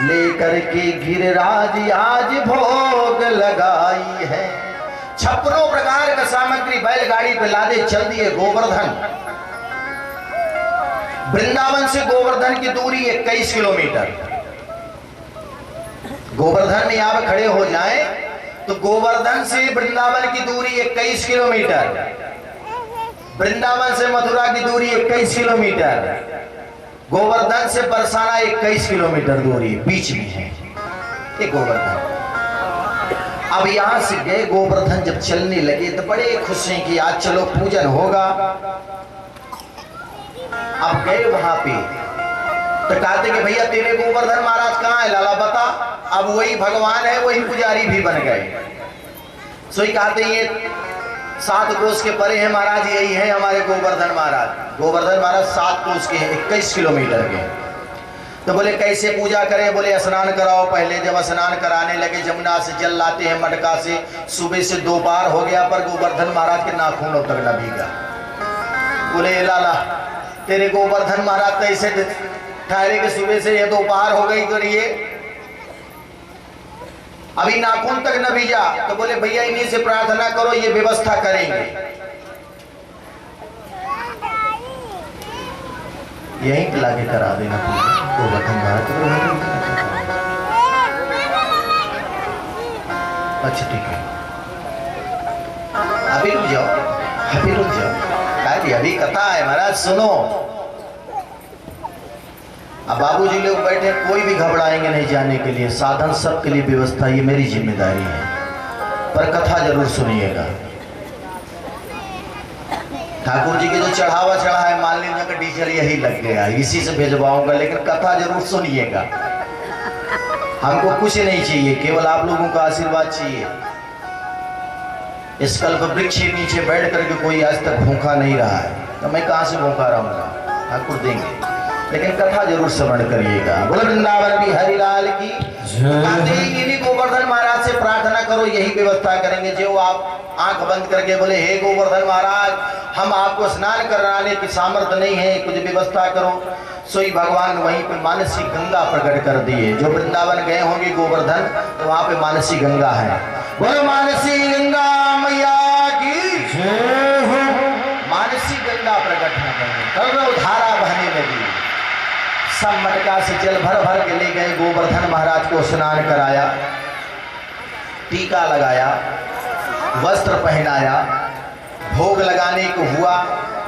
लेकर के गिरिराज आज भोग लगाई है। 56 प्रकार का सामग्री बैलगाड़ी पे लादे चल दिए गोवर्धन। वृंदावन से गोवर्धन की दूरी 21 किलोमीटर। गोवर्धन में आप खड़े हो जाएं तो गोवर्धन से वृंदावन की दूरी 21 किलोमीटर, वृंदावन से मथुरा की दूरी 21 किलोमीटर, गोवर्धन से बरसाना 21 किलोमीटर दूरी बीच में है ये गोवर्धन। अब यहां से गए गोवर्धन, जब चलने लगे तो बड़े खुश हैं कि आज चलो पूजन होगा। अब गए वहां पे तो कहते कि भैया तेरे गोवर्धन महाराज कहाँ है? लाला बता। अब वही भगवान है, वही पुजारी भी बन गए। सोई कहते ये 7 कोस के परे हैं महाराज, यही है हमारे गोवर्धन महाराज। गोवर्धन महाराज 7 कोस के हैं, 21 किलोमीटर के। तो बोले कैसे पूजा करें? बोले स्नान कराओ। पहले जब स्नान कराने लगे जमुना से जल लाते हैं मटका से, सुबह से 2 बार हो गया पर गोवर्धन महाराज के नाखूनों तक न भीगा। बोले लाला तेरे गोवर्धन महाराज तो ऐसे ठहरे के सुबह से ये 2 बार हो गई तो ये अभी नाखून तक न भीजा। तो बोले भैया इन्हीं से प्रार्थना करो, ये व्यवस्था करेंगे। यहीं लाके करा देना गोवर्धन महाराज। अच्छा ठीक है, अभी रुक जाओ, अभी रुक जाओ, अभी कथा है महाराज सुनो। अब बाबूजी लोग बैठे, कोई भी घबराएंगे नहीं जाने के लिए, साधन सबके लिए व्यवस्था, ये मेरी जिम्मेदारी है, पर कथा जरूर सुनिएगा। ठाकुर जी के जो चढ़ावा चढ़ा है मान लीजिए कि डीजल यही लग गया, इसी से भेजवाऊंगा, लेकिन कथा जरूर सुनिएगा। हमको कुछ नहीं चाहिए, केवल आप लोगों का आशीर्वाद चाहिए। इस कल्प वृक्ष के नीचे बैठ करके कोई आज तक भूखा नहीं रहा है, तो मैं कहां से भूखा रहूंगा? ठाकुर देंगे, लेकिन कथा जरूर श्रवण करिएगा। बोलो वृंदावन बिहारी लाल की। इन्हीं गोवर्धन महाराज से प्रार्थना करो, यही व्यवस्था करेंगे। जो आप आंख बंद करके बोले हे गोवर्धन महाराज हम आपको स्नान कराने की सामर्थ्य नहीं है, कुछ व्यवस्था करो। सोई भगवान वहीं पे मानसी गंगा प्रकट कर दिए। जो वृंदावन गए होंगे गोवर्धन तो वहां पे मानसी गंगा है। बोलो मानसी गंगा मैया की जय हो। मानसी गंगा प्रकट हो, धारा बहने लगी। सब मटका से जल भर भर के ले गए, गोवर्धन महाराज को स्नान कराया, टीका लगाया, वस्त्र पहनाया, भोग लगाने को हुआ।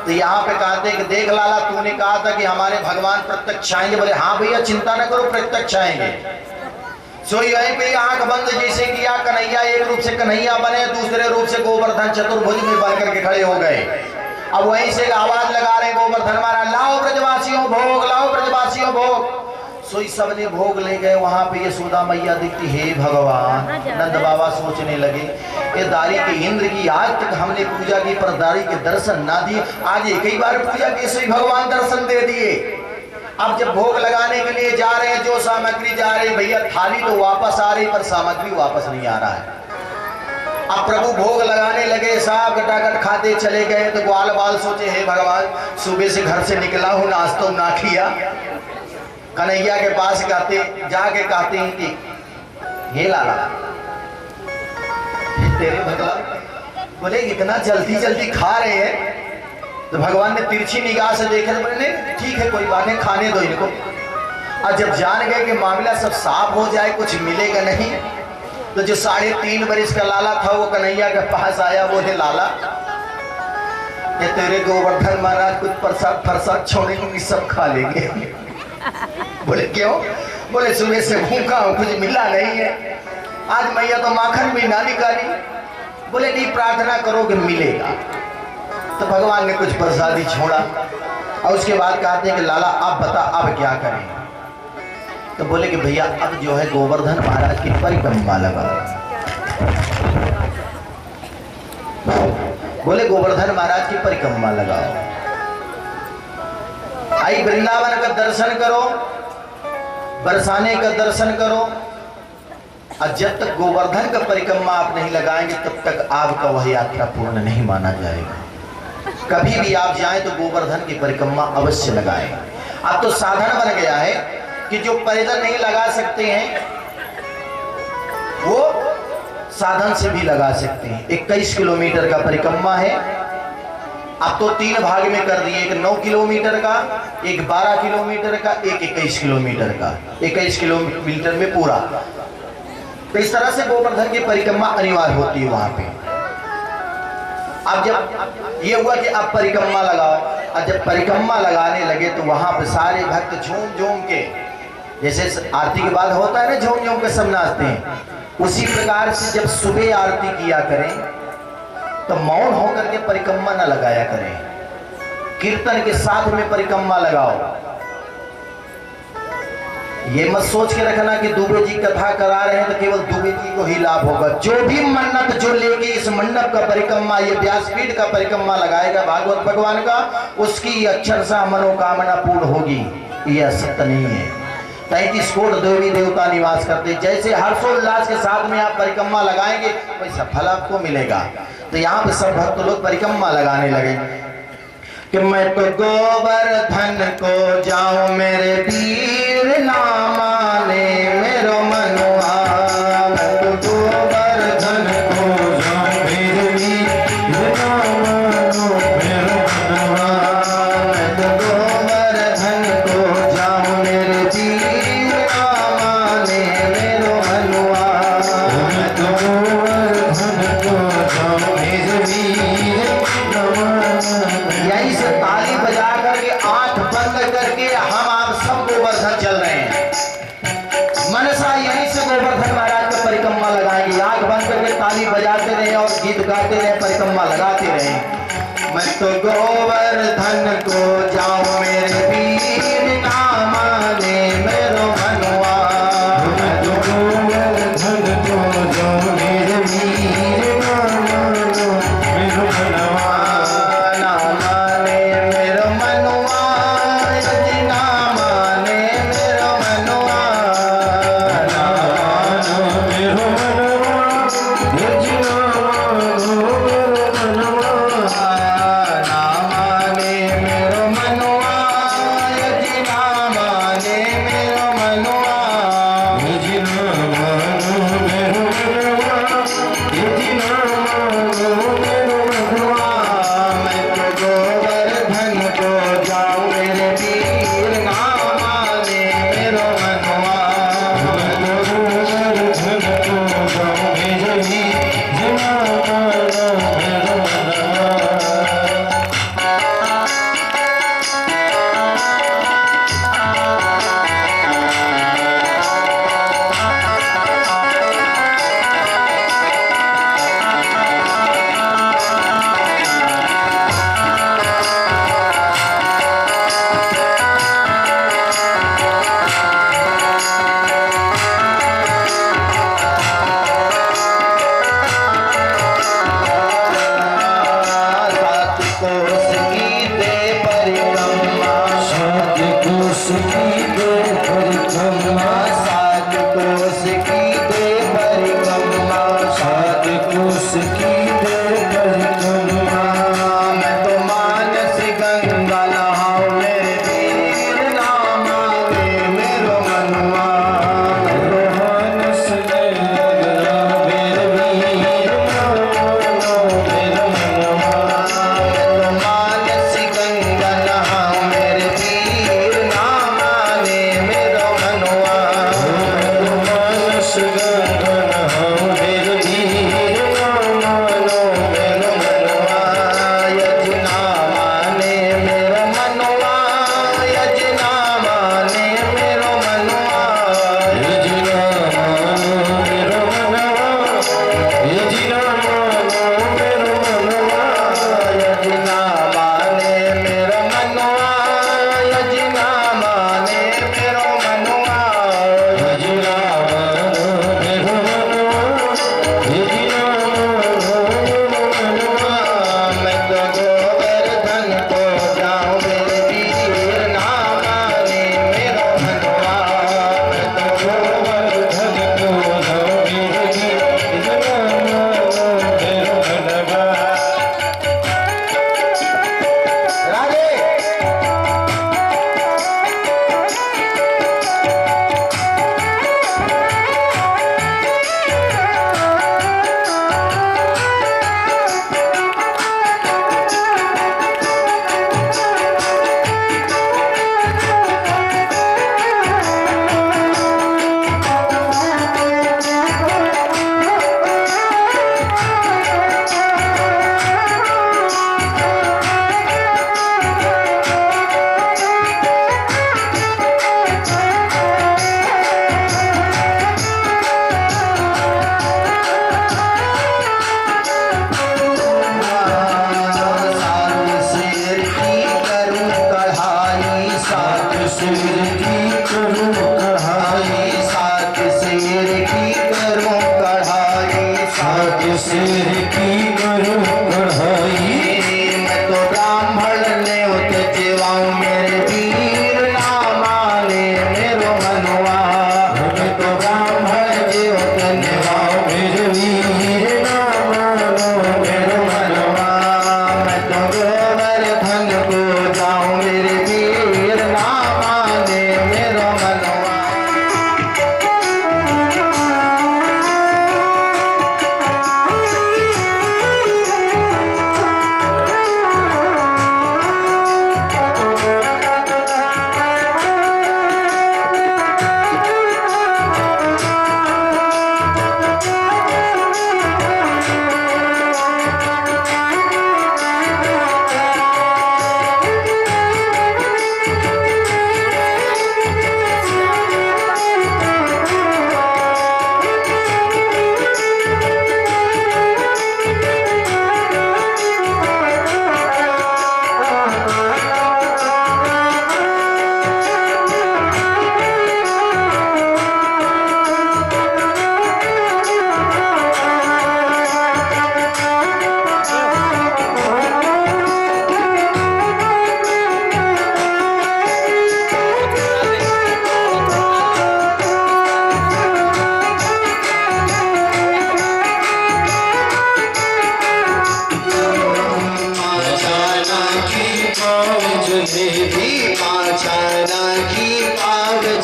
तो यहाँ पे कहते कि देख लाला तूने कहा था कि हमारे भगवान प्रत्यक्ष आएंगे। बोले हाँ भैया चिंता न करो, प्रत्यक्ष आएंगे। सोई वहीं पे आंख बंद जैसे किया, कन्हैया एक रूप से कन्हैया बने, दूसरे रूप से गोवर्धन चतुर्भुज में बन करके खड़े हो गए। अब वहीं से आवाज लगा रहे गोवर्धन महाराज लाओ ब्रजवासियों भोग, लाओ ब्रजवासियों भोग। सोई सबने भोग ले गए। वहां पे यशोदा मैया दिखती, हे भगवान। नंद बाबा सोचने लगे ये दारी के इंद्र की आज तक हमने पूजा की पर दारी के दर्शन ना दिए, आज एक ही बार पूजा की सोई भगवान दर्शन दे दिए। अब जब भोग लगाने के लिए जा रहे हैं, जो सामग्री जा रही भैया थाली तो वापस आ रही पर सामग्री वापस नहीं आ रहा है। अब प्रभु भोग लगाने लगे, साहब गटागट खाते चले गए। तो ग्वाल बाल सोचे हे भगवान सुबह से घर से निकला हूं, नाश्ता ना किया। कन्हैया के पास कहते जाके कहते हैं कि हे लाला तेरे भगवान। बोले इतना जल्दी जल्दी खा रहे हैं? तो भगवान ने तिरछी निगाह से देखा, बोले ठीक है कोई बात नहीं, खाने दो इनको। और जब जान गए कि मामला सब साफ हो जाए, कुछ मिलेगा नहीं, तो जो 3.5 बरस का लाला था वो कन्हैया के पास आया। बोले लाला ये तेरे गोवर्धन महाराज कुछ प्रसाद फरसाद छोड़ेंगे, सब खा लेंगे। बोले क्यों? बोले सुबह से भूखा हूं, कुछ मिला नहीं है, आज मैया तो माखन भी ना निकाली। बोले नहीं प्रार्थना करो कि मिलेगा। तो भगवान ने कुछ प्रसादी छोड़ा और उसके बाद कहते हैं कि लाला अब बता अब क्या करें। तो बोले कि भैया अब जो है गोवर्धन महाराज की परिक्रमा लगाओ। बोले गोवर्धन महाराज की परिक्रमा लगाओ। आई वृंदावन का दर्शन करो, बरसाने का दर्शन करो, और जब तक गोवर्धन का परिक्रमा आप नहीं लगाएंगे तब तक आपका वह यात्रा पूर्ण नहीं माना जाएगा। कभी भी आप जाएं तो गोवर्धन की परिक्रमा अवश्य लगाएं। अब तो साधन बन गया है कि जो पैदल नहीं लगा सकते हैं वो साधन से भी लगा सकते हैं। 21 किलोमीटर का परिक्रमा है। अब तो 3 भाग में कर दिए, एक 9 किलोमीटर का, एक 12 किलोमीटर का, एक 21 किलोमीटर का। 21 किलोमीटर में पूरा। तो इस तरह से गोवर्धन की परिक्रमा अनिवार्य होती है वहां पे। अब जब ये हुआ कि अब परिक्रमा लगाओ, और जब परिक्रमा लगाने लगे तो वहां पे सारे भक्त झूम झूम के, जैसे आरती के बाद होता है ना झूम झूम के सब नाचते हैं, उसी प्रकार से जब सुबह आरती किया करें तो मौन होकर के परिक्रमा न लगाया करें, कीर्तन के साथ में परिक्रमा लगाओ। ये मत सोच के रखना कि दुबे जी कथा करा रहे हैं तो केवल दुबे जी को ही लाभ होगा। जो भी मन्नत जो लेके इस मंडप का परिक्रमा, ये व्यासपीठ का परिक्रमा लगाएगा भागवत भगवान का, उसकी अक्षरशः मनोकामना पूर्ण होगी। ये असत्य नहीं है। 33 करोड़ देवी देवता निवास करते, जैसे हर्षोल्लास के साथ में आप परिक्रमा लगाएंगे वैसा फल आपको मिलेगा। तो यहाँ पे सब भक्त लोग परिक्रमा लगाने लगे कि मैं तो गोवर्धन को जाऊं मेरे पीर ना माने मेरो मनवा। मैं तो गोवर्धन को जाऊं मेरे पीर ना मानो मेरो मनवा। मैं तो गोवर्धन को जाऊं मेरे पीर ना माने मेरो मनवा। मैं तो गोवर्धन को जाऊं मेरे पीर ना मानो। यहीं से ताली बजा करके आंख बंद करके हम आप सब गोवर्धन चल रहे हैं। मनसा यहीं से गोवर्धन महाराज का परिक्रमा लगाएंगे। आंख बंद करके ताली बजाते रहे और गीत गाते रहे, परिक्रमा लगाते रहे। मैं तो गोवर्धन को जाऊं मेरे पीर ना माने मेरो मनवा। मैं तो गोवर्धन को जाऊं मेरे पीर ना मानो मेरो मनवा। मनो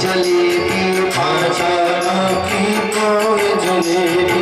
जलेबी, पाँच आना की कोई जलेबी।